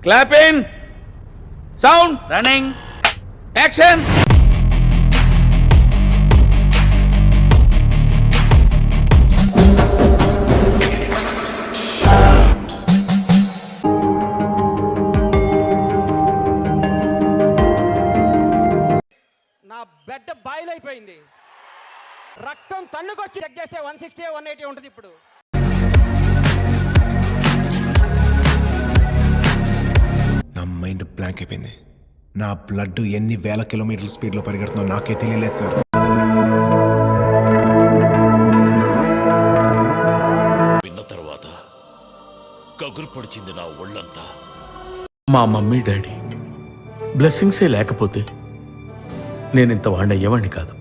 Clapping, sound, running, action. నా bed boil అయిపోయింది. రక్తం తన్నుకొచ్చి చెక్ చేస్తే 160 180 ఉంటుంది ఇప్పుడు. నా మైండ్ బ్లాంక్ అయిపోయింది. నా బ్లడ్ ఎన్ని వేల కిలోమీటర్ల స్పీడ్లో పరిగెడుతుందో నాకే తెలియలేదు సార్. విన్న తర్వాత కగురు పొడిచింది నా ఒళ్ళంతా. మా మమ్మీ డాడీ బ్లెస్సింగ్సే లేకపోతే నేనింత వాడిని అయ్యేవాడిని కాదు.